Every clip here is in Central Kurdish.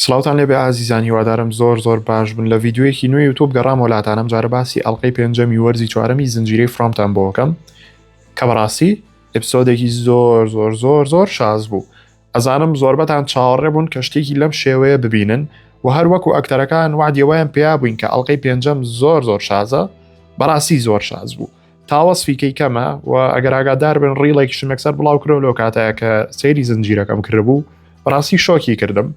سڵاوتان لێبێ ئازیزان، هیوادارم زۆر باش بن. لە ڤیددیوەیەکی نوێ یوتوب گەڕام وڵاتانم جارە باسی ئەڵلقەی پێنجەمی وەرزی چوارەمی زنجیرەی فرامتان بۆکەم کە بەڕاستی ئەپسۆدێکی زۆر شاز بوو. ئەزانم زۆربەتان چاوەڕێ بوون کە شتێکی لەم شێوەیە ببینن و هەر وەکو ئەکتەرەکان وعدیەوەیان پێیا بووین کە ئەڵلقەی پێنجەم زۆر شازە، بەڕاستی زۆر شاز بوو. تاوەسفیکەی کەمە و ئەگەر ئاگادار بن ڕیڵێکی شمێکسەر بڵاو کرۆ لەو کاتەیە کە سەیری زنجیرەکەم کردبوو، بەڕاستی شۆکی کردم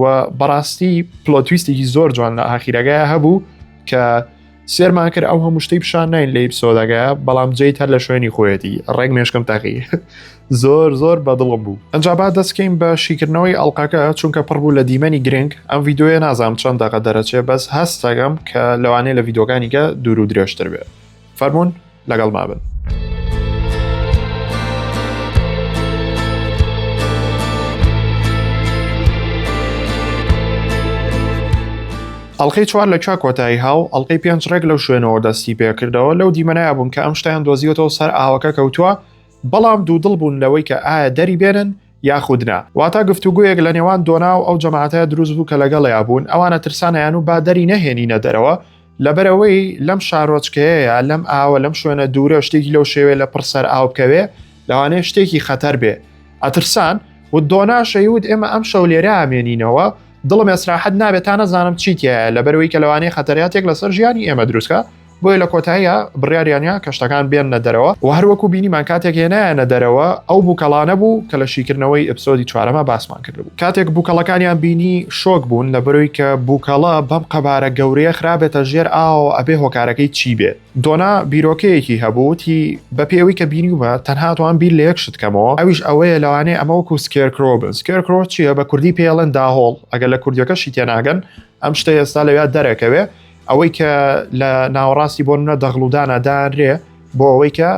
و بەڕاستی پلۆتویستێکی زۆر جوان لە ئاخیرەکەیە هەبوو کە سێرمان کرد ئەو هەموو شتەی پیشان ناین لە ئیپسۆدەکەیە، بەڵام جێیت هەر لە شوێنی خۆیەتی ڕێک مێشکم تاقی زۆر بەدڵم بوو. ئەنجا دەستکەین بە شیکردنەوەی ئەڵلقەکە چونکە پڕ بوو لە دیمەنی گرنگ. ئەم ڤیددیۆیە نازانم چەند دەقە دەرەچێ، بەس هەستەکەم کە لەوانەیە لە ڤیددیۆکانیکە دوور و درێژتر بێ. فەرموون لەگەڵ ما بن. ئەڵلقەی چوار لە چا کۆتایی هاو ئەڵلقەی پێنج ڕێک لەو شوێنەوە دەستی پێکردەوە. لەو دیمەنەیە بوون کە ئەم شتیان دۆزیوەتەوە سەر ئاوەکە کەوتووە، بەڵام دوودڵ بوون لەوەی کە ئایا دەری بێنن یاخودنا. واتە گفتوگویەک لە نێوان دۆنا و ئەو جەماعەتەیە دروست بوو کە لەگەڵیان بوون. ئەوانە ترسانیان و با دەری نەهێنینە دەرەوە لەبەرەوەی لەم شارۆچکەیە لەم ئاوە لەم شوێنە دوورە شتێکی لەو شێوێ لە پڕ سەر ئاو بکەوێ لەوانەیە شتێکی خەتەر بێ. ئەترسان و دۆنا شەیود ئێمە ئەم شەو لێرە ئامێنینەوە، دڵم ئێسراحەت نابێت تا نەزانم چیتیە لەبەرەوەی کە لەوانەیە خەتەریاتێک لەسەر ژیانی ئێمە دروستکە. بۆیە لە کۆتاییە بڕیاریانە کە شتەکان بێننە دەرەوە و هەروەکو بینیمان کاتێک هێنایەنە دەرەوە ئەو بووکەڵانە بوو کە لە شیکردنەوەی ئەپسۆدی چوارەمە باسمان کردبوو. کاتێک بووکەڵەکانیان بینی شۆک بوون لەبەرەوەی کە بووکەڵە بەم قەبارە گەورەیە خرابێتە ژێر ئاو ئەبێ هۆکارەکەی چی بێت. دۆنا بیرۆکەیەکی هەبووتی بە پێوەی کە بینیومە تەنها توان بیر لە یەک شت کەمەوە، ئەویش ئەوەیە لەوانەیە ئەمە وەکو سکێرکرۆ بن. سکێرکرۆ چییە؟ بە کوردی پێڵێن داهۆڵ. ئەگەر لە کوردیەکەشی تێناگەن ئەم شتە ئێستا لەوێ دەرەکەوێ، ئەوەی کە لە ناوەڕاستی بۆ منە دەغڵودانە دانرێ بۆ ئەوەی کە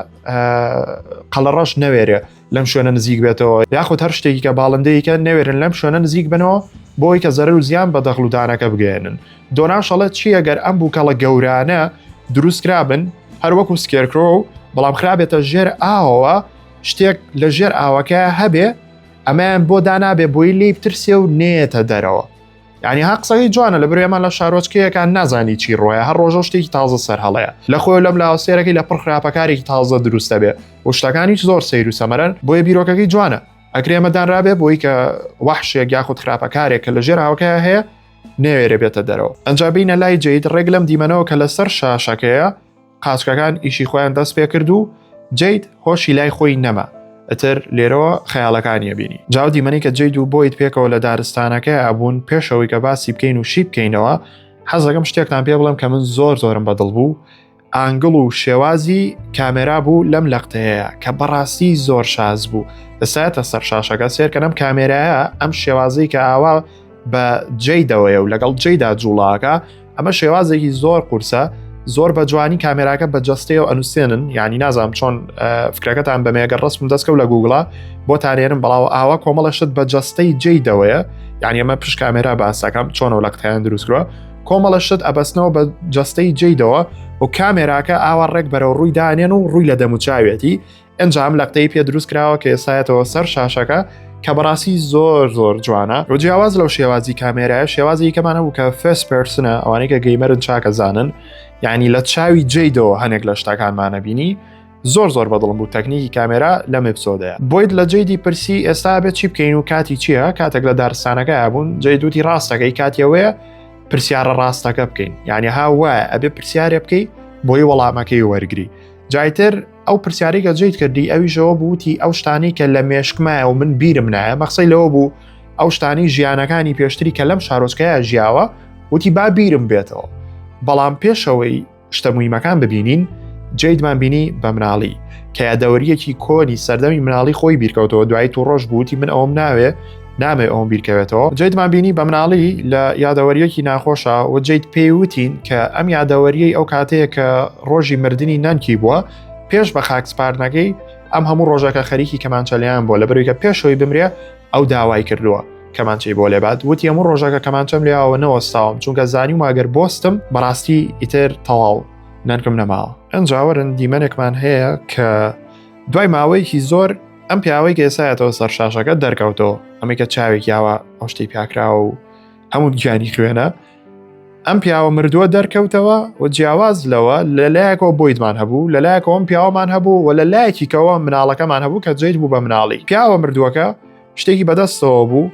قەڵەڕەش نەوێرێ لەم شوێنە نزیک بێتەوە، یاخود هەر شتێکی کە باڵندەیەکە نەوێرن لەم شوێنە نزیک بنەوە بۆی کە زەرەر و زیان بە دەغڵودانەکە بگەێنن. دۆناشەڵێت چی ئەگەر ئەم بووکەڵە گەورانە دروستکرابن هەر وەکو سکێرکرۆ، بەڵام خرابێتە ژێر ئاوەوە شتێک لە ژێر ئاوەکە هەبێ، ئەمەیان بۆ دانابێ بۆی لێ بترسێ و نێتە دەرەوە. یعنی ها قسەی جوانە لە برێمان لە شارۆچکەیەکان نازانی چی ڕۆیە، هەر ڕۆژە شتێکی تازە سەر هەڵەیە لە خۆی لەم لاوەسێرەکەی لە پڕ خراپەکارێکی تازە دروستە بێ و شتەکانیش زۆر سەیر و سەمەرەن. بۆیە بیرۆکەکەی جوانە ئەگرێمەدانرابێ بۆی کە وەحشێک یاخود خراپەکارێک کە لە ژێر هاوکەیە هەیە نێوێرە بێتە دەرەوە. ئەنجا بینە لای جەید ڕێک لەم دیمەنەوە کە لەسەر شاشەکەیە قاچکەکان ئیشی خۆیان دەست پێ کرد و جەید هۆشی لای خۆی نەما، ئەتر لێرەوە خەیاڵەکانیە بینی. جاو دیمەنی کە جەید و بۆیت پێکەوە لە دارستانەکە ئابوون پێشەوەی کە باسی بکەین و شی بکەینەوە، حەزەکەم شتێکتان پێ بڵێم کە من زۆرم بەدڵ بوو. ئانگڵ و شێوازی کامێرا بوو لەم لەقتەیە کە بەڕاستی زۆر شاز بوو. دەسایەتە سەر شاشەکە سێرکەنەم کامێرایە ئەم شێوازەی کە ئاوا بە جەیدەوەیە و لەگەڵ جەیدا جوڵاکە، ئەمە شێوازێکی زۆر قورسە، زۆر بە جوانی کامێراکە بە جەستەیە و ئەنووسێنن. یعنی نازانم چۆن فکرەکەتان بە مێگە ڕسم دەستکەوت لە گوگڵە بۆ تانێنم، بەڵاو ئاوا کۆمەڵە شت بە جەستەی جەیدەوەیە. یعنی ئەمە پشت کامێرا باسەکەم چۆنەوە لە قتیان دروستکرۆ کۆمەڵە شت ئەبەستنەوە بە جەستەی جەیدەوە و کامێراکە ئاوا ڕێک بەرەو ڕووی دانێن و ڕووی لە دەموچاوێتی. ئەنجام لەقتەی پێ دروست کراوە کە ئێستایەتەوە سەر شاشەکە کە بەڕاستی زۆر جوانە. و جیاواز لەو شێوازی کامێرایە شێوازی کەمانە بوو کە فێس پێرسنە، ئەوانەی کە گەیمەرن چاکە زانن، یعنی لە چاوی جەیدەوە هەنێک لە شتەکانمانە بینی. زۆر بەدڵم بوو تەکنیکی کامێرا لەم ئەپسۆدەیە. بۆیت لە جەیدی پرسی ئێستا بێت چی بکەین و کاتی چییە؟ کاتێک لە دارستانەکە بوون جەیدوتی ڕاستەکەی کاتیەوەیە پرسیارە ڕاستەکە بکەین، یعنی ها وایە ئەبێ پرسیارێ بکەی بۆی وەڵامەکەی وەرگری. جایتر ئەو پرسیارەی کە جەید کردی ئەویشەوە بووتی ئەو شتانی کە لە مێشکمایە و من بیرم نایە، مەقسەی لەوە بوو ئەو شتانی ژیانەکانی پێشتری کە لەم شارۆچکەیە ژیاوە وتی با بیرم بێتەوە. بەڵام پێشەوەی شتە موهیمەکان ببینین جەیدمان بینی بە مناڵی کە یادەوەریەکی کۆنی سەردەمی مناڵی خۆی بیرکەوتەوە. دوای تو ڕۆژ بووتی من ئەوم نامێ ئەوم بیرکەوێتەوە. جەیدمان بینی بە مناڵی لە یادەوەریەکی ناخۆشە و جەید پێیوتین کە ئەم یادەوەریەی ئەو کاتەیە کە ڕۆژی مردنی نانکی بووە پێش بە خاکسپارنەکەی ئەم هەموو ڕۆژەکە خەریکی کەمانچەلیان بۆ لەبەرەوەی کە پێشەوەی بمرێ ئەو داوای کردووە کەمانچەی بۆ لێبات. وتی هەموو ڕۆژەکە کەمانچەم لێەوە نەوەستاوم چونکە زانیم ئەگەر بۆستم بەڕاستی ئیتر تەواو نانکم نەماوە. ئەنجاوەرن دیمەنێکمان هەیە کە دوای ماوەیەکی زۆر ئەم پیاوەی کە ئێسایەتەوە سەر شاشەکە دەرکەوتەوە، ئەمەی کە چاوێک یاوە ئەو شتەی پیاکرا و هەموو گیانی خوێنە ئەم پیاوە مردووە دەرکەوتەوە و جیاواز لەوە لەلایەکەوە بۆیدمان هەبوو لەلایەکەوە ئەم پیاوەمان هەبوو و لە لایەکیکەوە مناڵەکەمان هەبوو کە جێیت بوو بە مناڵی پیاوە مردووەکە شتێکی بەدەستەوە بوو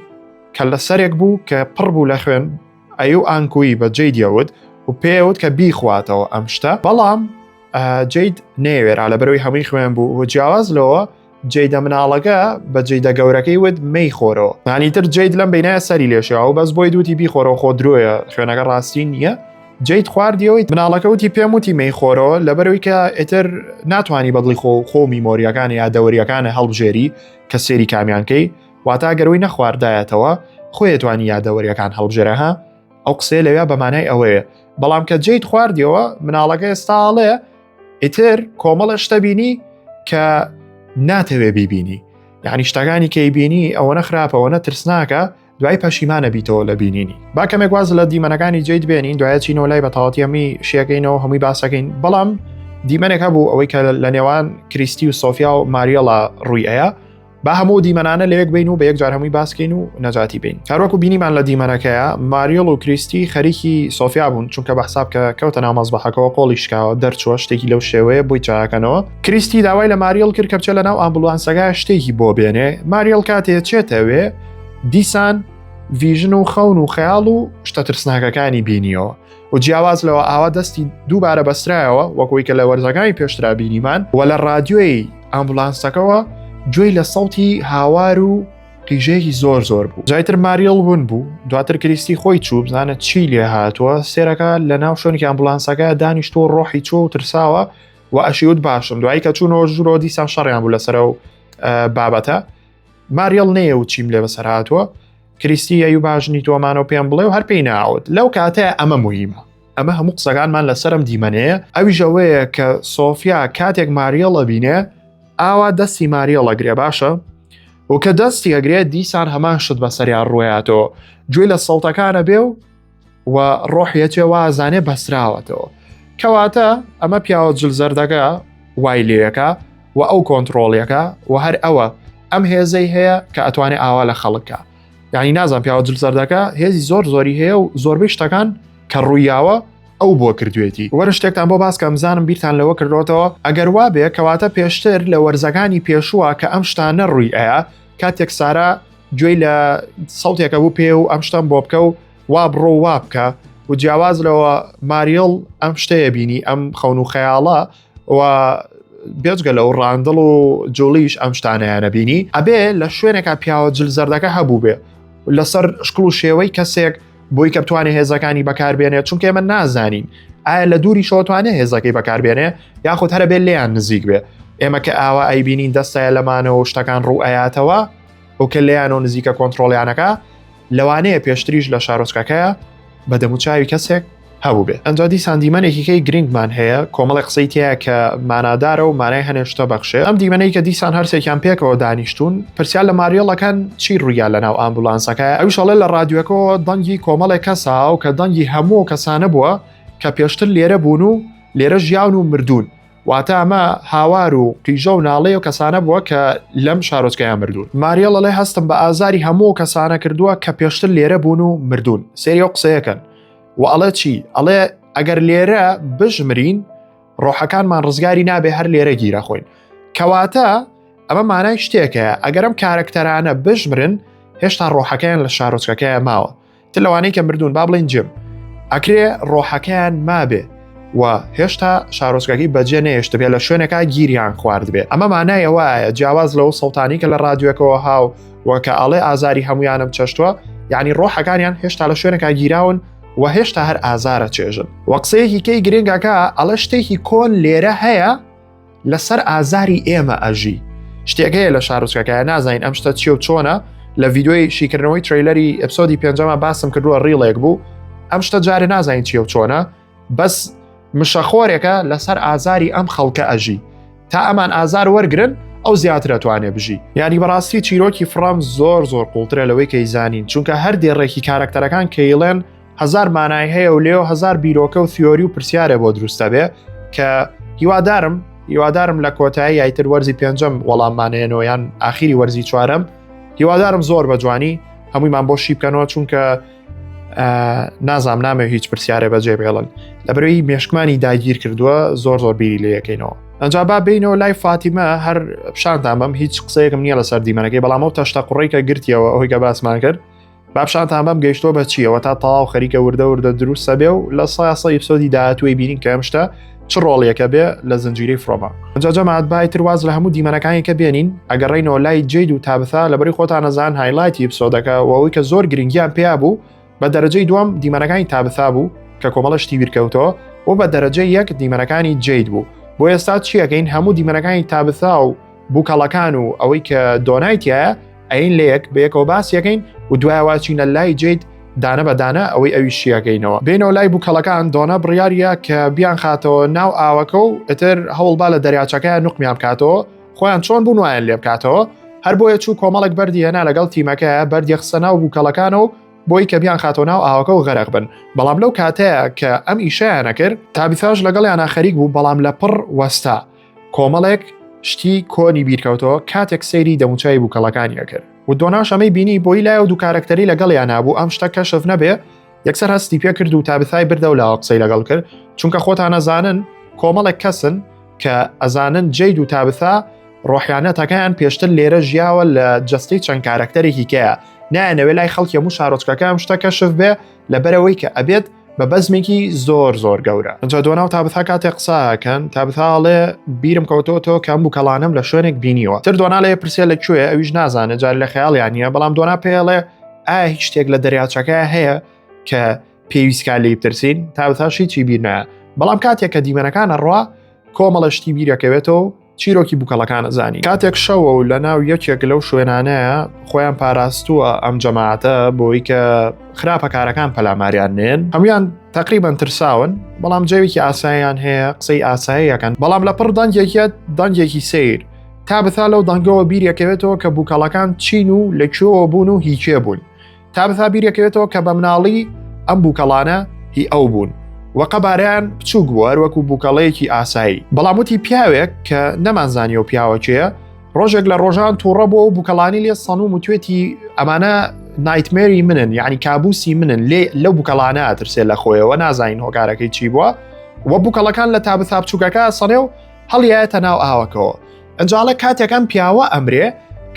کە لە سەرێک بوو کە پڕ بوو لە خوێن ئەو ئانکویی بە جێی دیەوت و پێوت کە بیخواتەوە ئەم شتە بەڵام جێیت نێوێرا لە بەرەوەی هەمووی خوێن بوو و جیاواز لەوە جێدە مناڵەکە بە جێدە گەورەکەی ود مەی خۆرەوە نانیتر جێیت لەم بینایە سەری لێشەوە بەس بۆی دوتی بیخۆرەوە خۆ درۆیە خوێنەکە ڕاستی نییە جێیت خواردیەوەی مناڵەکەوتی پێم وتی مەی خۆرەوە لە بەرەوەی کە ئێتر ناتوانانی بەدڵی خۆ میمۆریەکانی یا دەوەریەکانە هەڵبژێری کە سێری کامیانکەی واتا گەروی نەخواردایەتەوە خۆیتوانی یادەوەریەکان هەڵبژێرەها ئەو قسێ لەوێ بەمانای ئەوەیە بەڵام کە جێیت خواردیەوە مناڵەکە ئێستاڵێ ئیتر کۆمەڵە شتە بینی کە ناتەوێ بیبینی یعنی شتەکانی کەی بینی ئەوە نەخراپەوە نەترسناکە دوای پەشیمانە بیتەوە لە بینینی باکەمێک واز لە دیمەنەکانی جێیت بێنین دوایە چینەوە لای بە تەواوەتیەمی شیەکەینەوە هەمووی باسەکەین بەڵام دیمەنێک هەبوو ئەوەی کە لە نێوان کریستی و سۆفیا و ماریەڵا ڕوویەیە با هەموو دیمەنانە لەیەک بین و بە یەکجار هەمووی باسکەین و نەجاتی بین کاروەکو بینیمان لە دیمەنەکەیە ماریەڵ و کریستی خەریکی سۆفیا بوون چونکە بە حساب کە کەوتە ناو مەزبەحەکەەوە قۆڵی شکاوە دەرچوە شتێکی لەو شێوەیە بۆی چاکەنەوە کریستی داوای لە ماریەڵ کرد کە بچێت لە ناو ئامبولانسەکە شتێکی بۆ بێنێ ماریەڵ کاتێ چێتەوێ دیسان ڤیژن و خەون و خەیاڵ و شتە ترسناکەکانی بینیەوە و جیاواز لەوە ئاوا دەستی دووبارە بەسترایەوە وەکوی کە لە وەرزەکانی پێشترا بینیمان و لە ڕادیۆی ئامبولانسەکەەوە گوێی لە سەڵتی هاوار و قیژەیەکی زۆر بوو جایتر ماریەڵ ون بوو دواتر کریستی خۆی چوو بزانە چی لێ هاتووە سێرەکە لە ناو شوێنێکی ئامبولانسەکە دانیشتۆ ڕۆحی چۆ و ترساوە و ئەشیوت باشم دوایی کە چوونەوە ژوورۆ دیسان شەڕیان بوو لەسەر و بابەتە ماریەڵ نەیە و چیم لێ بەسەر هاتووە کریستی ئەو باشنی تۆمانە و پێم بڵێ و هەر پێی ناوت لەو کاتەیە ئەمە مهمە ئەمە هەموو قسەکانمان لەسەرم دیمەنەیە ئەویش ئەوەیە کە سۆفیا کاتێک ماریەڵە بینێ ئاوا دەستی ماریەڵە گرێ باشە و کە دەستی ئەگرێت دیسان هەمان شت بەسەریان ڕۆیاتەوە گوێ لە سەڵتەکانە بێ و ڕۆحیەتێ وازانێ بەسراوەتەوە کەواتە ئەمە پیاوە جلزەردەکە وای لێەکە و ئەو کۆنتترۆڵیەکە و هەر ئەوە ئەم هێزەی هەیە کە ئەتوانێت ئاوا لە خەڵکە یعنی نازان پیاوە جلزەردەکە هێزی زۆری هەیە و زۆربەی شتەکان کە ڕوویاوە ئەو بۆ کردوێتی وەرە شتێکتان بۆ باسکەم زانم بیرتان لەوە کردوەوە ئەگەر وا بێ کەواتە پێشتر لە وەرزەکانی پێشووە کە ئەم شتانە ڕووی ئەیە کاتێک سارا گوێی لە سەڵتێکە بوو پێ و ئەم شتم بۆ بکە و وا بڕۆ وا بکە و جیاواز لەوە ماریەڵ ئەم شتەیە بینی ئەم خەون و خەیاڵە و بێجگە لەو ڕاندڵ و جوڵیش ئەم شتانەیانە بینی ئەبێ لە شوێنێکە پیاوە جلزەردەکە هەبوو بێ لەسەر شکل و شێوەی کەسێک بۆی کە بتوانێت هێزەکانی بەکاربێنێت چونکە ئێمە نازانین ئایا لە دووری شۆتوانێت هێزەکەی بەکاربێنێ یاخود هەرە بێت لێیان نزیک بێ ئێمە کە ئاوا ئەیبینین دەستایە لەمانەوە شتەکان ڕوو ئەیاتەوە ئەو کە لێیان و نزیکە کۆنتترۆلیانەکە لەوانەیە پێشتریش لە شارۆچکەکەیە بە دەموچاوی کەسێک هەبوو بێ ئەنجا دیسان دیمەنێکیکەی گرنگمان هەیە کۆمەڵی قسەی تەیە کە مانادارە و مانای هەنێشتە بەخشێ ئەم دیمەنەی کە دیسان هەرسێکیان پێکەوە دانیشتون پرسیال لە ماریەڵەکان چی ڕوویا لە ناو ئامبولانسەکە ئەوشەڵێ لە ڕادیۆکەوە دەنگی کۆمەڵێک کەسا و کە دەنگی هەموو کەسانە بووە کە پێشتر لێرە بوون و لێرە ژیان و مردوون واتە ئەمە هاوار و قیژە و ناڵێ و کەسانە بووە کە لەم شارۆچکەیان مردوون ماریەڵەڵێ هەستم بە ئازاری هەموو کەسانە کردووە کە پێشتر لێرە بوون و مردوون سێری و قسەیەکەن و ئەڵێ چی ئەڵێ ئەگەر لێرە بژمرین ڕۆحەکانمان ڕزگاری نابێ هەر لێرە گیرە خۆین کەواتە ئەمە مانای شتێکە ئەگەرم کارکتەرانە بژمرن هێشتا ڕۆحەکەیان لە شارۆچکەکەیە ماوە تر لەوانەی کە مردوون با بڵین جم ئەکرێ ڕۆحەکەیان مابێ و هێشتا شارۆچکەکەی بەجێ نێشت بێ لە شوێنێکا گیریان خوارد بێ ئەمە مانایەوەیە جیاواز لەو سەڵتانی کە لە ڕادیۆکەوە هاو وەکە ئاڵێ ئازاری هەمویانم چەشتووە یعنی ڕۆحەکانیان هێشتا لە شوێنێکا گیراون و هێشتا هەر ئازارە چێژن وە قسەیەکی کەی گرنگەکە ئەڵە شتێکی کۆن لێرە هەیە لەسەر ئازاری ئێمە ئەژی شتێکەیە لە شارۆچکەکە نازانین ئەم شتە چی و چۆنە لە ڤیددیۆی شیکردنەوەی تریلەری ئەپسۆدی پێنجەمە باسم کردووە ڕیڵێک بوو ئەم شتە جارێ نازانین چی و چۆنە بەس مشەخۆرێکە لەسەر ئازاری ئەم خەڵکە ئەژی تا ئەمان ئازار وەرگرن ئەو زیاتر ئەتوانێ بژی یعنی بەڕاستی چیرۆکی فرام زۆر قوڵترە لەوەی کەی زانین چونکە هەر دێڕێکی کارکتەرەکان کەیڵێن هزار مانای هەیە و لێو هزار بیرۆکە و تیۆری و پرسیارە بۆ دروستە بێ کە هیوادارم لە کۆتایی یایتر وەرزی پێنجەم وەڵاممانێنەوە یان ئاخیری وەرزی چوارەم هیوادارم زۆر بە جوانی هەموویمان بۆ شی بکەنەوە چونکە نازام نامێ هیچ پرسیارێ بەجێ بێڵن لەبەرەوەی مێشکمانی داگیر کردووە زۆر بیری لێ یەکەینەوە. ئەنجا با بینەوە لای فاتیمە هەر پیشانتان بەم هیچ قسەیەکم نییە لەسەر دیمەنەکەی بەڵام ئەو تەشتە قوڕێکە گرتیەوە ئەوەی کە باسمان کرد با پیشانتان بەم گەیشتۆ بە چیەوە تا تەواو خەریکە وردە دروستە بێ و لە سەیاسە ئیپسۆدی داهاتووی بینین کە ئەم شتە چ ڕۆڵیەکە بێ لە زنجیرەی فڕۆما. ئەنجا جەماعەت بایتر واز لە هەموو دیمەنەکانی کە بێنین ئەگەڕێینەوە لای جید و تابثا لەبەری خۆتان نەزان هایلایتی ئیپسۆدەکە و ئەوەی کە زۆر گرنگیان پێیا بوو بە دەرەجەی دووەم دیمەنەکانی تابثا بوو کە کۆمەڵە شتی بیرکەوتەوە و بە دەرەجەی یەک دیمەنەکانی جید بوو. بۆ ئێستا چیەکەین هەموو دیمەنەکانی تابثا و بووکەڵەکان و ئەوەی کە دۆنایتیایە ئەین لە یەک بەیەکەوە باسیەکەین و دوایواچینە لای جید دانە بەدانە ئەوەی ئەوی شیەکەینەوە. بینەوە لای بووکەڵەکان دۆنە بڕیاریە کە بیان خاتەوە ناو ئاوەکە و ئەتر هەوڵبا لە دەریاچەکەیان نوقمیان بکاتەوە خۆیان چۆن بوون وایان لێ بکاتەوە هەر بۆیە چوو کۆمەڵێک بەردی هێنا لەگەڵ تیمەکەیە بەردی خستە ناو بووکەڵەکانەوە بۆی کە بیان خاتەوە ناو ئاوەکە و غەرق بن. بەڵام لەو کاتەیە کە ئەم ئیشەیان نەکرد تابیثاش لەگەڵیانە خەریک بوو بەڵام لە پڕ وەستا کۆمەڵێک شتی کۆنی بیرکەوتەوە کاتێک سەیری دەموچای بووکەڵەکانیە کرد و دۆناش ئەمەی بینی بۆی لای و دوو کارکتەری لەگەڵیان نبوو ئەم شتە کەشف نەبێ یەکسەر هەستی پێ کرد و تابثای بردە و لە قسەی لەگەڵ کرد چونکە خۆتان ئەزانن کۆمەڵێک کەسن کە ئەزانن جید و تابثا ڕۆحیانەتەکەیان پێشتر لێرە ژیاوە لە جەستەی چەند کارکتەرێکی کەیە نایەنەوێ لای خەڵکی هەموو شارۆچکەکە ئەم شتە کەشف بێ لەبەرەوەی کە ئەبێت بە بەزمێکی زۆر گەورە. ئەنجا دۆنا و تابثا کاتێک قساکەن تابثاڵێ بیرم کەوتۆتەوە کە ئەم بووکەڵانم لە شوێنێک بینیوە تر دۆنا لێ پرسێ لەکوێ ئەویش نازانێت جار لە خەیاڵیان نییە بەڵام دۆنا پێڵێ ئایا هیچ شتێک لە دەریاچەکە هەیە کە پێویستکە لێی بترسین تابثاشی چی بیر نایە بەڵام کاتێک کە دیمەنەکانە ڕوا کۆمەڵە شتی بیرەکەوێتەوە چیرۆکی بووکەڵەکانە زانی. کاتێک شەوە و لە ناو یەکێک لەو شوێنانەیە خۆیان پاراستووە ئەم جەماعەتە بۆی کە خراپەکارەکان پەلاماریان نێن هەمویان تقریبان ترساون بەڵام جێوێکی ئاساییان هەیە قسەی ئاساییەکەن بەڵام لە پڕ دەنگێکی سیر تابثا لەو دەنگەوە بیرەکەوێتەوە کە بووکەڵەکان چین و لەکوێوە بوون و هیچێ بوون. تابثا بیرەکەوێتەوە کە بە مناڵی ئەم بووکەڵانە هی ئەو بوون وەقەبارەیان بچووک بووە وەکو بووکەڵەیەکی ئاسایی بەڵام وتی پیاوێک کە نەمانزانیەوە پیاوەکێە ڕۆژێک لە ڕۆژان تووڕە بۆ و بووکەڵانی لێ سەنوم و توێتی ئەمانە نایتمێری منن یعنی کابوسی منن لێ لەو بووکەڵانە ئەترسێ لە خۆیەوە نازانین هۆکارەکەی چی بووە وە بووکەڵەکان لە تابثا بچووکەکە سەنێ و هەڵیایەتە ناو ئاوەکەەوە. ئەنجاڵە کاتێکم پیاوە ئەمرێ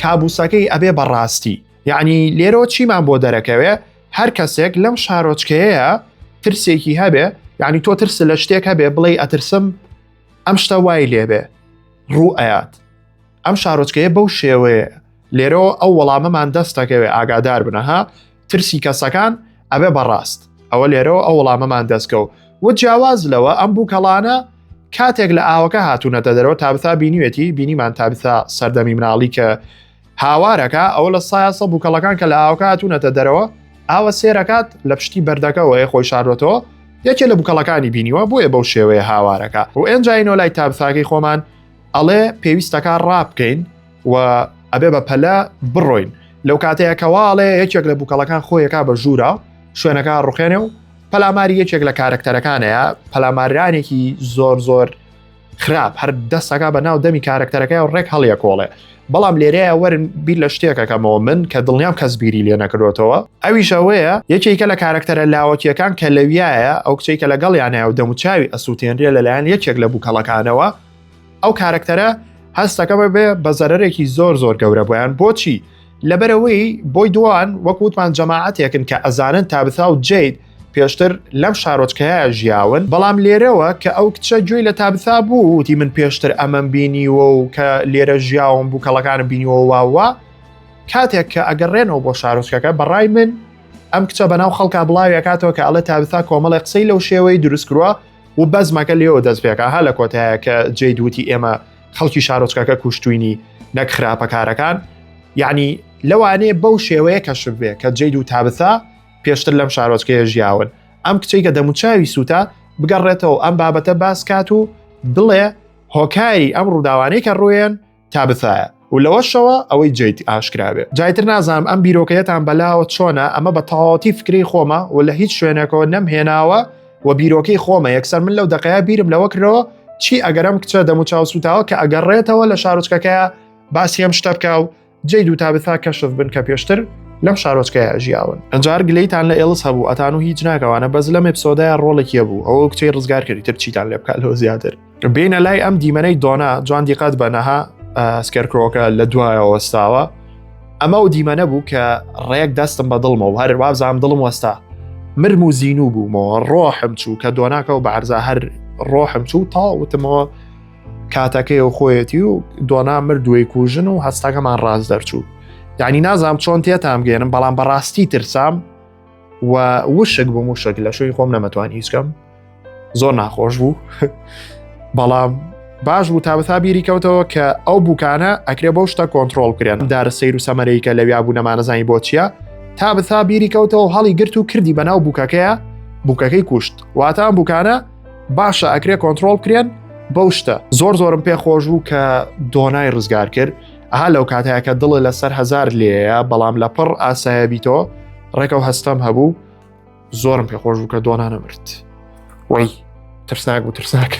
کابوسەکەی ئەبێ بەڕاستی یعنی لێرەوە چیمان بۆ دەرەکەوێ هەر کەسێک لەم شارۆچکەیە ترسێکی هەبێ یعنی تۆ ترس لە شتێک هەبێ بڵێ ئەترسم ئەم شتە وای لێبێ ڕوو ئەیات ئەم شارۆچکەیە بەو شێوەیە لێرەوە ئەو وەڵامەمان دەستەکەوێ ئاگادار بنەها ترسی کەسەکان ئەبێ بەڕاست ئەوە لێرەوە ئەو وەڵامەمان دەستکەوت و جیاواز لەوە ئەم بووکەڵانە کاتێک لە ئاوەکە هاتوونەتە دەرەوە تابثا بینیوێتی بینیمان تابثا سەردەمی مناڵی کە هاوارەکە ئەوە لە سایاسە بووکەڵەکان کە لە ئاوەکە هاتوونەتە دەرەوە ئاوە سێرەکات لە پشتی بەردەکەەوەی خۆی شارۆتەوە یەکێ لە بووکەڵەکانی بینیوە بۆیە بەو شێوەیە هاوارەکە و ئێنجاینەوە لای تابثاکەی خۆمان ئەڵێ پێویستەکە ڕابکەین و ئەبێ بە پەلە بڕۆین لەو کاتەیە کەواڵێ یەکێک لە بووکەڵەکان خۆیەکە بە ژوورە شوێنەکە ڕوخێنێ و پەلاماری یەکێک لە کارکتەرەکانەیە پەلامارانێکی زۆر خراپ هەر دەستەکە بە ناو دەمی کارکتەرەکەی و ڕێک هەڵیە کۆڵێ بەڵام لێرەیە وەرن بیر لە شتێکەکەمەوە من کە دڵنیام کەس بیری لێ نەکردوێتەوە ئەویشەوەیە یەکێکە لە کارکتەرە لاوەکیەکان کە لەویایە ئەو کچێکە لەگەڵیانە و دەموچاوی ئەسووتێنرێ لەلایەن یەکێک لە بووکەڵەکانەوە ئەو کارکتەرە هەستەکەمە بێ بە زەرەرێکی زۆر گەورە بۆیان بۆچی لەبەرەوەی بۆی دوان وەکووتمان جەماعەتێکن کە ئەزانن تابثا و جید پێشتر لەم شارۆچکەیە ژیاون بەڵام لێرەوە کە ئەو کچە گوێی لە تابثا بوو وتی من پێشتر ئەمەم بینیوە و کە لێرە ژیاوم بووکەڵەکانم بینیوە واوە کاتێک کە ئەگەڕێنەوە بۆ شارۆچکەکە بەڕای من ئەم کچە بەناو خەڵکا بڵاویەکاتەوە کە ئەڵە تابثا کۆمەڵی قسەی لەو شێوەی دروست کردووە و بەزمەکە لێەوە دەست پێکە هە لە کۆتایە کە جید وتی ئێمە خەڵکی شارۆچکەکە کوشتوینی نەک خراپەکارەکان یعنی لەوانەیە بەو شێوەیە کەشف بێ کە جید و تابثا پێشتر لەم شارۆچکەیە ژیاون ئەم کچەی کە دەموچاوی سووتە بگەڕێتەوە ئەم بابەتە باس کات و بڵێ هۆکاری ئەم ڕووداوانەی کە ڕوێن تابثایە و لەوەشەوە ئەوەی جید ئاشکرابێ جایتر نازانم ئەم بیرۆکەیەتان بەلاوە چۆنە ئەمە بە تەواوەتی فکری خۆمە و لە هیچ شوێنێکەوە نەمهێناوە و بیرۆکەی خۆمە یەکسەر من لەو دەقەیە بیرم لەوە کردەوە چی ئەگەرم کچە دەموچاو سووتاوە کە ئەگەڕێتەوە لە شارۆچکەکەیە باسی ئەم شتە بکە و جید و تابثا کەشف بن کە پێشتر لەم شارۆچکەیە ژیاون. ئەنجار گلەیتان لە ئێڵس هەبوو ئەتان و هیچ ناکەوانە بەس لەم ئێپسۆدایە ڕۆڵێکیە بوو ئەوە کچەی ڕزگار کردی تر چیتان لێ بکات لەوە زیاتر. بینە لای ئەم دیمەنەی دۆنا جوان دیقەت بەنەها سکەرکرۆکە لە دوایەوە وەستاوە. ئەمە و دیمەنە بوو کە ڕێک دەستم بە دڵمەوە هەر وابزانم دڵم وەستا مرم و زیینوو بوومەوە ڕۆحم چوو کە دۆناکە و بەعرزە هەر ڕۆحم چوو تاوتمەوە کاتەکەی و خۆیەتی و دۆنا مردووی کوژن و هەستاکەمان ڕاست دەرچوو. یعنی نازام چۆن تێتام گەێنم بەڵام بەڕاستی ترسام و وشک بووم وشک لە شوی خۆم نەمەتوانی هیچکەم زۆر ناخۆش بوو بەڵام باش بوو تابەتا بیری کەوتەوە کە ئەو بووکانە ئەکرێ بەو شتە کۆنتترۆل کرێن دارە سەیر و سەمەرەی کە لەویا بوو نەمانەزانی بۆ چییە تابەتا بیری کەوتەوە هەڵی گرت و کردی بەناو بووکەکەیە بووکەکەی کوشت واتان بووکانە باشە ئەکرێ کۆنتترۆل کرێن بەو شتە زۆرم پێ خۆش بوو کە دۆنای ڕزگار کرد ئەها لەو کاتەیە کە دڵی لەسەر هەزار لێیە بەڵام لە پڕ ئاسایە بیتەوە ڕێکە و هەستەم هەبوو زۆرم پێ خۆش بوو کە دۆنا نەمرد وەی ترسناک بوو ترسناک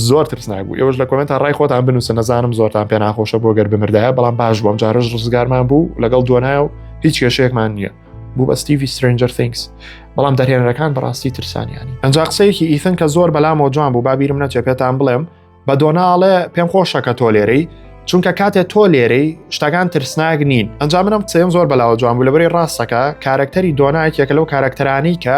زۆر ترسناک بوو ئێوەش لە کۆمنتە ڕای خۆتان بنووسن نەزانم زۆرتان پێ ناخۆشە بۆ گەر بمردایە بەڵام باش بووم جارش ڕزگارمان بوو لەگەڵ دۆنایە و هیچ کێشەیەکمان نییە بوو بە ستیڤی سترنجەر ثینگز بەڵام دەرهێنەرەکان بەڕاستی ترسانیانی ئەنجا قسەیەکی ئیثن کە زۆر بەلامەوە جوان بوو بابیرم نەچێت پێتان بڵێم بە دۆناڵێ پێم خۆشە کە تۆ لێرەی چونکە کاتێ تۆ لێرەی شتەکان ترسناک نین ئەنجا منم قسەیم زۆر بەلاوە جوان بوو لەبەری ڕاستەکە کارکتەری دۆنایەکێکە لەو کارکتەرانی کە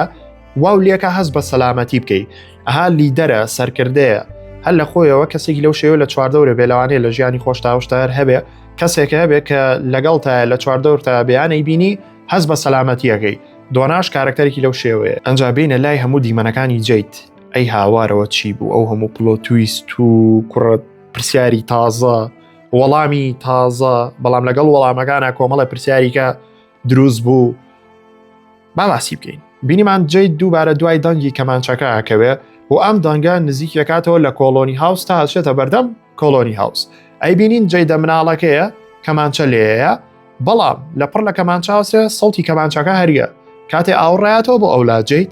واو لێکە هەست بە سەلامەتی بکەی ئەها لیدەرە سەرکردەیە هەر لە خۆیەوە کەسێکی لەو شێوە لە چواردەورە بێلەوانەیە لە ژیانی خۆشتاوشتار هەبێ کەسێکە هەبێ کە لەگەڵتە لە چواردەور تا بەیانەی بینی هەست بە سەلامەتیەکەی دۆناش کارکتەرێکی لەو شێوەیە ئەنجا بینە لای هەموو دیمەنەکانی جیت ئەی هاوارەوە چی بوو ئەو هەموو پلۆتویست و کوڕە پرسیاری تازە وەڵامی تازە بەڵام لەگەڵ وەڵامەکانە کۆمەڵە پرسیاریکە دروست بوو باسی بکەین بینیمان جیت دووبارە دوای دەنگی کەمانچەکە ئەکەوێ و ئەم دەنگە نزیکەکاتەوە لە کۆلۆنی هاوس تا هەچێتە بەردەم کۆلۆنی هاوس ئەی بینین جیدە مناڵەکەیە کەمانچە لێیە بەڵام لەپڕ لە کەمانچاوسێ سەڵتی کەمانچەکە هەریە کاتێ ئاوڕایەتەوە بۆ ئەولا جیت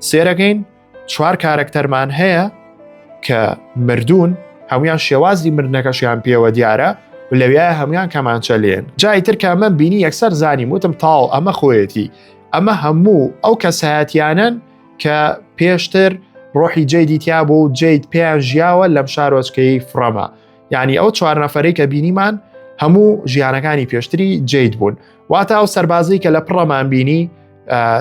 سێرەکەین چوار کارکتەرمان هەیە کە مردوون هەمویان شێوازی مردنەکەشیان پێوە دیارە و لەوێ هەمویان کەمانچە لێن جای تر کە من بینی یەکسەر زانیم وتم تاڵ ئەمە خۆیەتی ئەمە هەموو ئەو کەسایەتیانن کە پێشتر ڕۆحی جیدی تیا بوو و جیت پێیان ژیاوە لەم شارۆچکەی فڕەمە یعنی ئەو چوار نەفەرەی کە بینیمان هەموو ژیانەکانی پێشتری جیت بوون واتە ئەو سەربازی کە لە پڕەمان بینی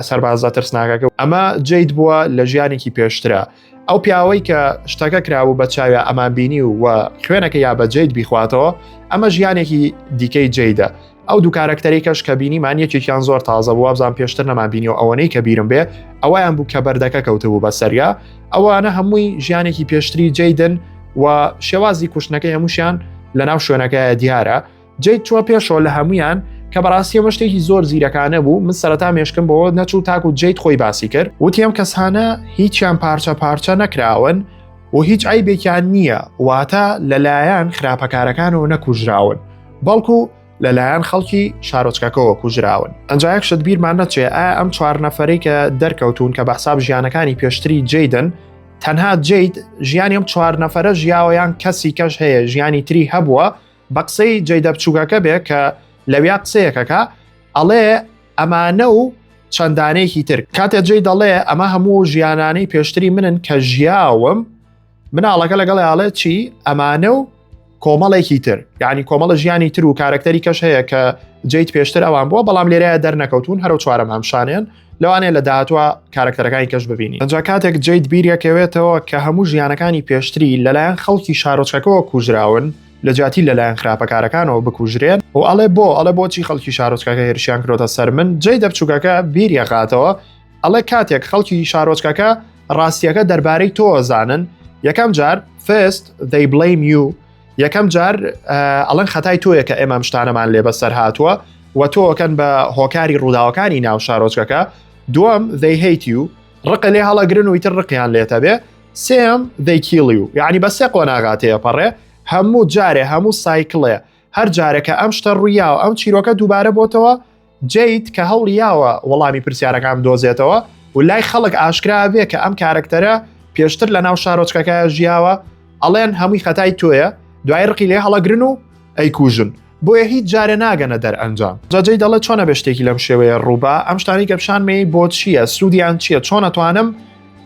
سەربازە ترسناکەکە ئەمە جیت بووە لە ژیانێکی پێشترە ئەو پیاوەی کە شتەکە کرابوو بە چاوی ئەمان بینی و خوێنەکە یا بە جیت بیخواتەوە ئەمە ژیانێکی دیکەی جیدە ئەو دوو کارکتەرێکەش کە بینیمان یەکێکیان زۆر تازە بوو وابزان پێشتر نەمان بینی و ئەوەنەی کە بیرم بێ ئەویان بوو کە بەردەکە کەوتبوو بە سەریا ئەوانە هەمووی ژیانێکی پێشتری جیدن و شێوازی کوشتنەکەی هەمووشیان لەناو شوێنەکە دیارە جیت چوە پێشەوە لە هەمویان کە بەڕاستی ئەمە شتێکی زۆر زیرەکانە بوو من سەرەتا مێشکم بەوە نەچوو تاکو جیت خۆی باسی کرد وتی ئەم کەسانە هیچیان پارچە نەکراون و هیچ عیبێکیان نییە واتە لەلایەن خراپەکارەکانەوە نەکوژراون بەڵکو لەلایەن خەڵکی شارۆچکەکەەوە کوژراون ئەنجایەک شت بیرمان نەچێ ئەم چوار نەفەرەی کە دەرکەوتون کە بەحساب ژیانەکانی پێشتری جیدن تەنها جیت ژیانی ئەم چوار نەفەرە ژیاوەیان کەسی کەش هەیە ژیانی تری هەبووە بە قسەی جیدە بچووکەکە بێ کە لەویا قسەیەکەکە ئەڵێ ئەمانە و چەندانەیەکی تر کاتێ جێ دەڵێ ئەمە هەموو ژیانانەی پێشتری منن کە ژیاوم مناڵەکە لەگەڵی ئاڵێ چی ئەمانە و کۆمەڵێکی تر یعنی کۆمەڵە ژیانی تر و کارکتەری کەش هەیە کە جیت پێشتر ئەوان بووە بەڵام لێرەیە دەرنەکەوتون هەرو چوارەم هەمشانێن لەوانەیە لە داهاتوە کارکتەرەکانی کەش ببینی ئەنجا کاتێک جیت بیریەکەوێتەوە کە هەموو ژیانەکانی پێشتری لەلایەن خەڵکی شارۆچکەکەەوە کوژراون لە جاتی لەلایەن خراپەکارەکانەوە بکوژرێن و ئەڵێ بۆچی خەڵکی شارۆچکەکە هێرشیان کرۆتە سەر من جێ دەبچووکەکە بیریەقاتەوە ئەڵێ کاتێک خەڵکی شارۆچکەکە ڕاستیەکە دەربارەی تۆ زانن یەکەم جار first they blame you یەکەم جار ئەڵەن خەتای تۆیە کە ئێمە شتانەمان لێ بەسەر هاتووە و تۆکەن بە هۆکاری ڕووداوەکانی ناو شارۆچکەکە دووەم they hate you ڕقە لێ هەڵەگرن و ئیتر ڕقیان لێتە بێ سێم they kill you یعنی بە سێ قۆناغاتەیە پەڕێ هەموو جارێ هەموو سایکڵێ هەر جارێکە ئەم شتە ڕوویاوە ئەم چیرۆکە دووبارە بۆتەوە جیت کە هەڵیاوە وەڵامی پرسیارەکان دۆزێتەوە و لای خەڵک ئاشکرا بێ کە ئەم کارکتەرە پێشتر لە ناو شارۆچکەکە ژیاوە ئەڵێن هەمووی خەتای تۆیە دوای ڕقی لێ هەڵەگرن و ئەیکوژن بۆیە هیچ جارێ ناگەنە دەرئەنجام. جاجەی دەڵێت چۆنە بە شتێکی لەم شێوەیە ڕووبە، ئەم شتانی کە پیشانمەی بۆ چییە، سوودیان چییە، چۆن ئەتوانم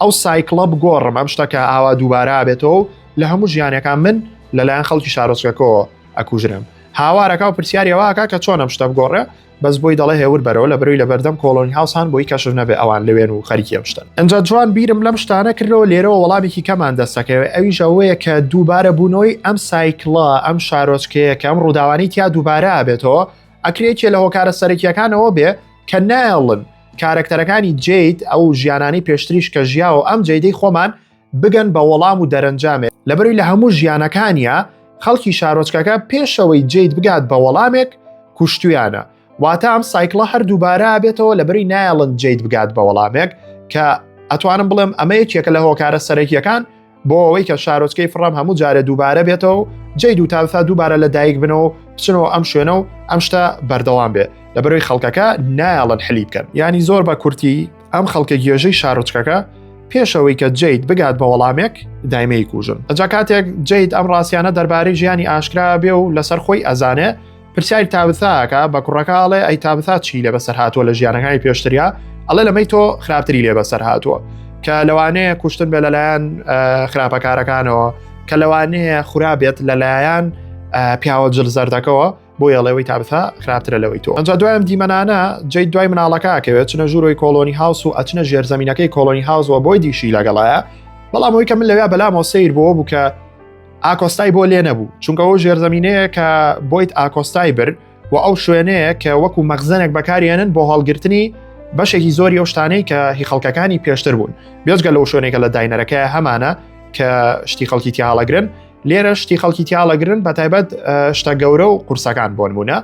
ئەو سایکڵە بگۆڕم، ئەم شتەکە ئاوا دووبارە بێتەوە لە هەموو ژیانەکان من لەلایەن خەڵکی شارۆچکەکەەوە ئەکوژرم. هاوارەکە و پرسیاریەوەکە کە چۆن ئەم شتە بگۆڕێ، بەس بۆی دەڵێ هێور بەرەوە لە بەروی لە بەردەم کۆلۆنی هاوسان بۆی کەشف نەبێ ئەوان لەوێن و خەریکی ئەم شتن. ئەنجا جوان بیرم لەم شتانە کردەوە لێرەوە وەڵامێکی کەمان دەستەکەوێ، ئەویش ئەوەیە کە دووبارە بوونەوەی ئەم سایکڵە ئەم شارۆچکەیە کە ئەم ڕووداوانی تیا دووبارە ئابێتەوە ئەکرێتێ لە هۆکارە سەرەکیەکانەوە بێ کە نایڵن کارکتەرەکانی جێیت ئەو ژیانانی پێشتریش کە ژیاوە ئەم جێدەی خۆمان بگەن بە وەڵام و دەرەنجامێ لەبەروی لە هەموو ژیانەکانیە خەڵکی شارۆچکەکە پێشەوەی جێیت بگات بە وەڵامێک کوشتویانە، واتە ئەم سایکڵە هەر دووبارە بێتەوە لەبەری نایڵن جێیت بگات بە وەڵامێک کە ئەتوانم بڵێم ئەمە یەکێکە لە هۆکارە سەرەکیەکان بۆ ئەوەی کە شارۆچکەی فڕام هەموو جارە دووبارە بێتەوە جێید و تاوسا دووبارە لە دایک بنەوە بچنەوە ئەم شوێنە و ئەم شتە بەردەوام بێ لەبەروی خەڵکەکە نایڵن حلی بکەن. ینی زۆر بە کورتی ئەم خەڵکە گێژەی شارۆچکەکە پێشەوەی کە جێیت بگات بە وەڵامێک دایمەی کوژن. ئەجا کاتێک جێیت ئەم ڕاستیانە دەربارەی ژیانی ئاشکرا بێ و لەسەر خۆی ئەزانێ پرسیاری تابثاکە بە کوڕەکەڵێ ئەی تابثات چی لە بەسەر هاتووە لە ژیانەکانی پێشتریا، ئەڵێ لەمەی تۆ خراپتری لێ بەسەر هاتووە کە لەوانەیە کوشتن بێ لەلایەن خراپەکارەکانەوە، کە لەوانەیە خورابێت لەلایەن پیاوە جلزەردەکەەوە بۆ یڵێەوەی تابثا خراپترە لەوەی تۆ. ئەنجا دوایم دیمەنانە جێیت دوای مناڵەکەکەوێت چنە ژوورۆی کۆلۆنی هاوس و ئەچنە ژێرزەمینەکەی کۆلۆنی هاوسەوە بۆی دیشی لەگەڵایە، بەڵام ئەوەی کە من لەوێ بەلامەوە سیر بوو کە ئاکۆستای بۆ لێ نەبوو، چونکە ئەو ژێرزەمینەیە کە بۆیت ئاکۆستای برد و ئەو شوێنەیە کە وەکو مەخزنێک بەکارێنن بۆ هەڵگرتنی بەشێکی زۆری ئەو شتانەی کە هی خەڵکەکانی پێشتر بوون، بێجگە لەو شوێنێکە لە داینەرەکەی هەمانە کە شتی خەڵکی تیاڵەگرن، لێرە شتی خەڵکی تیاڵەگرن بە تایبەت شتە گەورە و قورسەکان بۆن بوونە.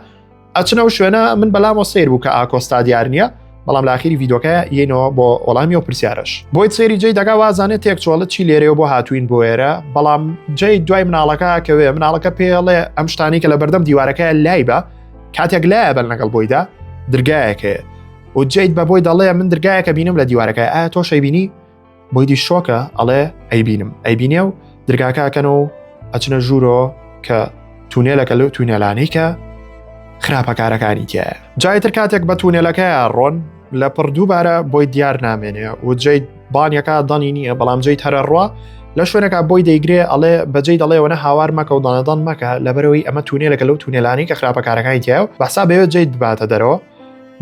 ئەچنە و شوێنە من بەلامەوە سیر بوو کە ئاکۆستا دیار نییە، بەڵام لاخیری ڤیدۆکە یەنەوە بۆ وەڵامی و پرسیارش بۆی سێری جێی دەگا وازانێت تێکچۆڵت چی لێرەوە بۆ هاتوین بۆ ئێرە، بەڵام جێی دوای مناڵەکە کەوێ مناڵەکە پێڵێ ئەم شتانی کە لە بەردەم دیوارەکە لای بە کاتێک لایە بەر لەگەڵ بۆیدا درگایەکەیە و جێیت بە بۆی دەڵێ من درگایەکە بینم لە دیوارەکە، ئایا تۆ شەیبینی؟ بۆیدی شۆکە ئەڵێ ئەیبینم، ئەیبینێ و درگاکەکەنەوە ئەچنە ژوورۆ کە تونێلەکە لەو تونێلانەی کە خراپەکارەکانی تایە. جایتر کاتێک بە تونێلەکەیە ڕۆن لە پڕدووبارە بۆی دیار نامێنێ و جێیت بانیەکە دەنی نییە، بەڵام جێیت هەرە ڕوا لە شوێنەکە بۆی دەیگرێ ئەڵێ بەجێی دەڵێەوەنە هاوار مەکە و دەنەدان مەکە لەبەرەوەی ئەمە تونێلەکە لەو تونێلانی کە خراپەکارەکانی تایە و بەسا بەوێت جێیت بباتە دەرەوە،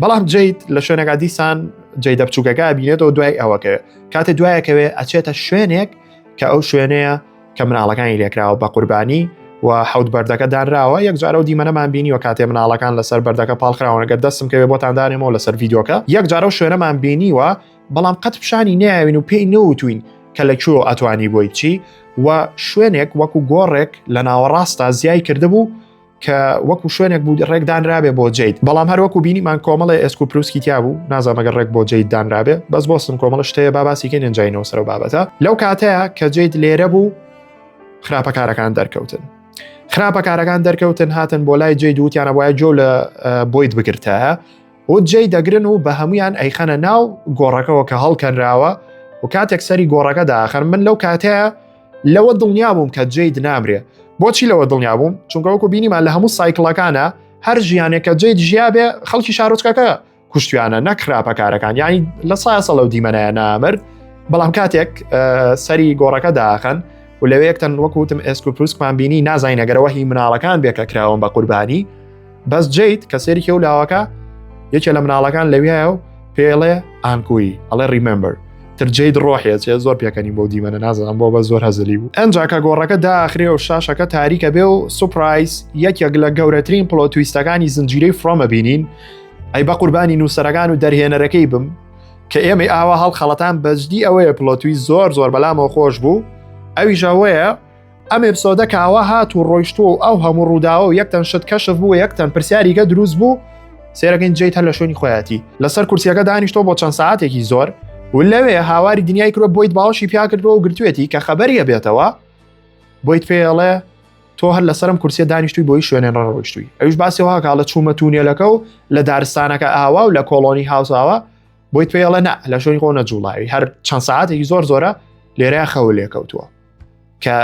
بەڵام جێیت لە شوێنەکە دیسان جێی دەبچووکەکە بینێتەوە دوای ئەوەکە کاتێ دوایەکەوێ ئەچێتە شوێنێک کە ئەو شوێنەیە کە مناڵەکانی لێکراوە بە قوربانی و حەوت بەردەکە دانراوە. یەکجارە و دیمەنەمان بینی و کاتێ مناڵەکان لەسەر بەردەکە پاڵخراونەگە دەستم کەوێ بۆتان دانێمەوە لەسەر ڤیدۆکە یەکجارە و شوێنەمان بینیوە، بەڵام قەت پیشانی ناوین و پێی نەوتوین کە لەکوێ ئەتوانی بۆی چی و شوێنێک وەکو گۆڕێک لە ناوەڕاستە زیای کردبوو کە وەکو شوێنێک بوو ڕێکدانرابێ بۆ جێیت، بەڵام هەروەکو بینیمان کۆمەڵی ئێسکو پرووسکی تیا بوو، نازانمەگەر ڕێک بۆ جێیت دانرابێ، بەس بۆستم کۆمەڵ شتەیە باباسیکەین ئەنجینەوە سەر و بابەتە. لەو کاتەیە کە جێیت لێرە بوو خراپەکارەکان دەرکەوتن، خراپەکارەکان دەرکەوتن هاتن بۆ لای جێی دووتیانە وایە جۆ لە بۆیت بگرتە و جێی دەگرن و بە هەمویان ئەیخەنە ناو گۆڕەکەەوە کە هەڵکەنراوە و کاتێک سەری گۆڕەکە داخەن. من لەو کاتەیە لەوە دڵنیا بووم کە جێیت نامرێ. بۆچی لەوە دڵنیا بووم؟ چونکە وەکو بینیمان لە هەموو سایکڵەکانە هەر ژیانێک کە جێیت ژیابێ خەڵکی شارۆچکەکە کوشتیانە نەک خراپەکارەکان، یانی لە سایە لەو دیمەنایە نامرد، بەڵام کاتێک سەری گۆڕەکە داخەن و لەوەیەکتەن وەکوتم ئێسکوپروسکمان بینی نازای نەگەرەوە هی مناڵەکان بێکە کراون بە قوربانی، بەس جێیت کە سێری کێو لاوەکە یەکێ لە مناڵەکان لەویایە و پێڵێ ئانکوی ئەڵێ ریمەمبەر ترجێیت ڕۆحێت زۆر پێکەنی بۆ دیمەنە نازانم بۆ بە زۆر هەزلی بوو. ئەنجا کە گۆڕەکە داخرێ و شاشەکە تاریکە بێ و سوپرایز یەکێک لە گەورەترین پلۆتویستەکانی زنجیرەی فڕۆمە بینین، ئەی بە قوربانی نووسەرەکان و دەرهێنەرەکەی بم کە ئێمە ئاوا هەڵخەڵەتان بەجدی ئەوەیە پلۆتویست زۆر بەلامەوە خۆش بوو. ئەویش ئەوەیە ئەم ئێپسۆدە کاوە هات و ڕۆیشتووە و ئەو هەموو ڕووداوە و یەکتەن شت کەشف بوو، یەکتەن پرسیاریگە دروست بوو، سێرەکەین جێیت هەر لە شوێنی خۆیەتی لەسەر کورسیەکە دانیشتۆ بۆ چەند ساعتێکی زۆر و لەوێ هاواری دنیای کرۆ بۆیت باوەشی پیا کردەوە و گرتوێتی کە خەبەریە بێتەوە بۆیت پێڵێ تۆ هەر لەسەرم کورسیە دانیشتوی بۆی شوێنێن ڕۆیشتووی. ئەویش باسیەوە کاڵە چوومە تونێلەکە و لە دارستانەکە ئاوا و لە کۆلۆنی هاوساوە بۆیت پێڵێ نە لە شوێنی خۆ نەجوڵاوی، هەر چەند ساعتێکی زۆرە لێرە خەوە لێکەوتووە کە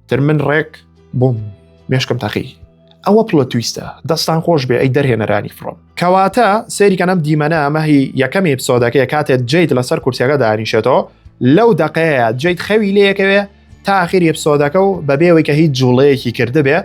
تر من ڕێک بووم مێشکم تەقی ئەوە پڵە تویستە دەستان خۆش بێ ئەی دەرهێنەرانی فڕۆم کەواتە سێریکەنەم دیمەنە ئەمەهی یەکەمی ئێپسۆدەکەی کاتێت جیت لەسەر کورسیەکە دانیشێتەوە لەو دەقەیە جیت خەوی لەیەکەوێ تا ئاخری ئێپسۆدەکە و بەبێەوەی کە هیچ جوڵەیەکی کردبێ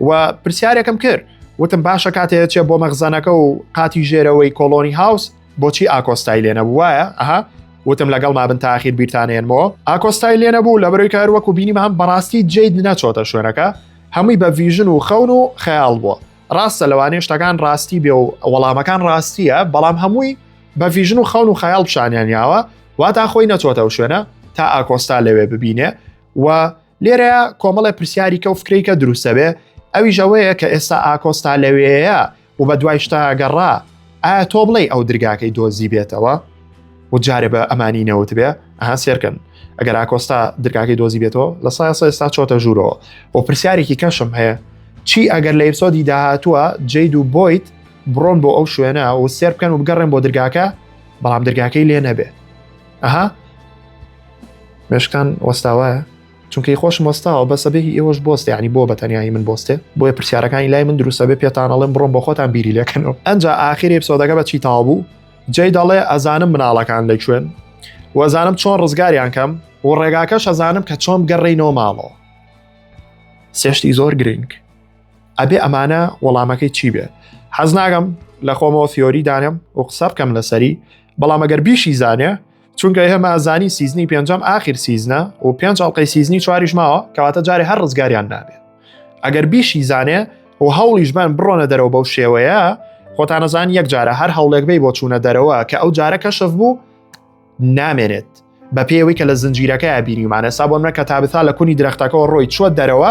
و پرسیارێکم کرد وتم باشە کاتێت چێ بۆ مەخزانەکە و قاتی ژێرەوەی کۆلۆنی هاوس بۆچی ئاکۆستای لێنە وایە ئەها وتم لەگەڵ مابن تا ئاخیر بیرتانێنمەوە ئاکۆستای لێنە بوو لە بەرەوەی کار وەکو بینیمان بەڕاستی جیت نەچۆتە شوێنەکە هەمووی بە ڤیژن و خەون و خەیاڵ بووە ڕاستە لەوانەیە شتەکان ڕاستی بێ و وەڵامەکان ڕاستیە بەڵام هەمووی بە ڤیژن و خەون و خەیاڵ پیشانیانیاوە واتە خۆی نەچۆتە شوێنە تا ئاکۆستا لەوێ ببینێ و لێرەیە کۆمەڵی پرسیاری کە و فکرەی کە دروستە بێ ئەوی ژەوەیە کە ئێستا ئاکۆستا لەوەیە و بە دوای شتا گەڕا ئایا تۆ بڵێ ئەو درگاکەی دۆزی بێتەوە و جارێ بە ئەمانی نەوت بێ ئەها سێرکن ئەگەر ئاکۆستا درگاکەی دۆزی بێتەوە لە سایەسە ئێستا چۆتە ژوورەوە و پرسیارێکی کەشم هەیە چی ئەگەر لە ئێپسۆدی داهاتووە جید و بۆیت بڕۆن بۆ ئەو شوێنە و سێر بکەن و بگەڕێن بۆ درگاکە بەڵام درگاکەی لێ نەبێ ئەها مێشکان وەستاوایە چونکەی خۆشم وەستاوە بەسەبێکی ئێوەش بۆستێ ینی بۆ بەتەنیایی من بۆستێ بۆیە پرسیارەکانی لای من دروستە بێ پێتانەڵێن بڕۆن بۆ خۆتان بیری لەکەنەوە ئەنجا ئاخری ئێپسۆدەکە بە چی تاوا بوو جێی دەڵێ ئەزانم مناڵەکان لەکوێن وەزانم چۆن ڕزگاریان کەم و ڕێگاکەش ئەزانم کە چۆن بگەڕێینەوە ماڵەوە سێشتی زۆر گرنگ ئەبێ ئەمانە وەڵامەکەی چی بێ حەز ناگەم لە خۆمەوە فیۆری دانم و قسە بکەم لەسەری بەڵام ئەگەر بیشی زانێ چونکە هەمە ئازانی سیزنی پێنجەم ئاخر سیزنە و پێنج ئەڵقەی سیزنی چواریش ماوە کەواتە جارێ هەر ڕزگاریان نابێت ئەگەر بیشی زانێ و هەوڵیش بن بڕۆنە دەرەوە بەو شێوەیە خۆتانەزان یەک جارە هەر هەوڵێک بێ بۆ چوونە دەرەوە کە ئەو جارە کەشف بوو نامێنێت بە پێوەی کە لە زنجیرەکە بینیمانە سا بۆ منە کە تابتا لە کونی درەختەکەەوە ڕۆی چوە دەرەوە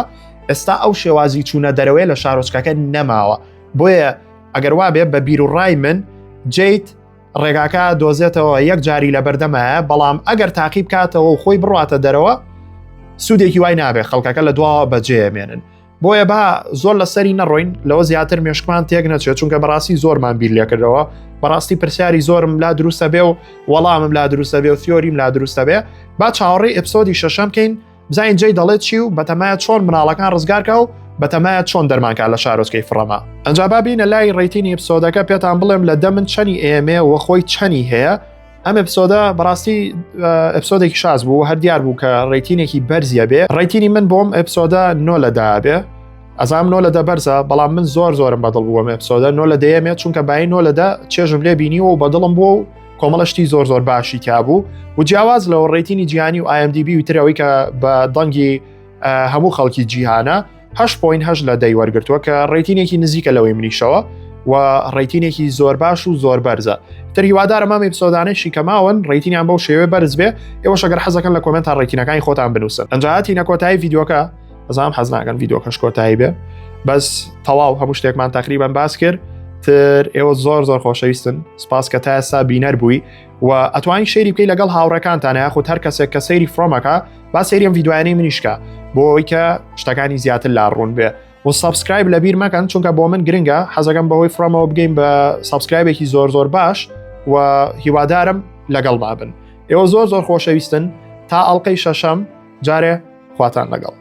ئێستا ئەو شێوازی چوونە دەرەوەی لە شارۆچکەکە نەماوە بۆیە ئەگەر وا بێ بە بیر و ڕای من جیت ڕێگاکە دۆزێتەوە یەک جاری لە بەردەمایە بەڵام ئەگەر تاقیب کاتەوە و خۆی بڕاتە دەرەوە سوودێکی وای نابێت خەڵکەکە لە دواوە بەجێمێنن بۆیە با زۆر لەسەری نەڕۆین لەوە زیاتر مێشکمان تێک نەچێت چونکە بەڕاستی زۆرمان بیر لێکردەوە بەڕاستی پرسیاری زۆرم لا دروستە بێ و وەڵامم لا دروستە بێ و فیۆریم لا دروستە بێ با چاوەڕێی ئێپسۆدی شەشەم بکەین بزانین جێی دەڵێت چی و بەتەمایە چۆن مناڵەکان ڕزگارکە و بەتەمایە چۆن دەرمانکە لە شارۆچکەی فڕەما ئەنجا بابینە لای ڕێتینی ئێپسۆدەکە پێتان بڵێم لە دەمن چەنی ئێمێ و خۆی چەنی هەیە ئەم ئێپسۆدە بەڕاستی ئێپسۆدێکی شاز بوو هەر دیار بوو کە ڕێتینێکی بەرزیە بێ ڕێتینی من بۆم ئێپسۆدە نۆ لەدا بێ ئەزام نۆ لەدە بەرزە بەڵام من زۆرم بەدڵ بووم ئێپسۆدە نۆ لە دەیەمێت چونکە باین نۆ لەدە چێژم لێ بینیوە و بەدڵم بوو و کۆمەڵشتی زۆر باشی کابوو و جیاواز لەوە ڕێتینی جیهانی و IMDb وترەوەی کە بە دەنگی هەموو خەڵکی جیهانە 8.8 لە دەی وەرگرتووە کە ڕێتینێکی نزیکە لەوەی منیشەوە و ڕێتینێکی زۆر باش و زۆر بەرزە تر هیوادارە مام ئێپسۆدانەی شیکەماون ڕێتینیان بەو شێوێ بەرز بێ ئێوەش ئەگەر حەزەکەن لە کۆمنتان ڕێتینەکانی خۆتان بنووسن ئەنجاتی نەکۆتایی ڤیدیۆکە ئەزام حەز ناکەن ڤیدیۆکەش کۆتایی بێ بەس تەواو هەموو شتێکمان تقریبان باس کرد تر ئێوە زۆر خۆشەویستن سپاس کە تا ئێستا بینەر بووی و ئەتوانی شەیری بکەی لەگەڵ هاوڕەکانتانە یاخود هەر کەسێک کە سەیری فڕۆمەکە با سەیریم ڤیدیۆیانەی منیشکە بۆ ئەوەی کە شتەکانی زیاتر لاڕوون بێ و سابسکرایب لەبیر مەکەن چونکە بۆ من گرنگە حەزەکەم بەهۆی فڕۆمەوە بگەین بە سابسکرایبێکی زۆر باش و هیوادارم لەگەڵ مابن ئێوە زۆر خۆشەویستن تا ئەڵلقەی شەشەم جارێ خواتان لەگەڵ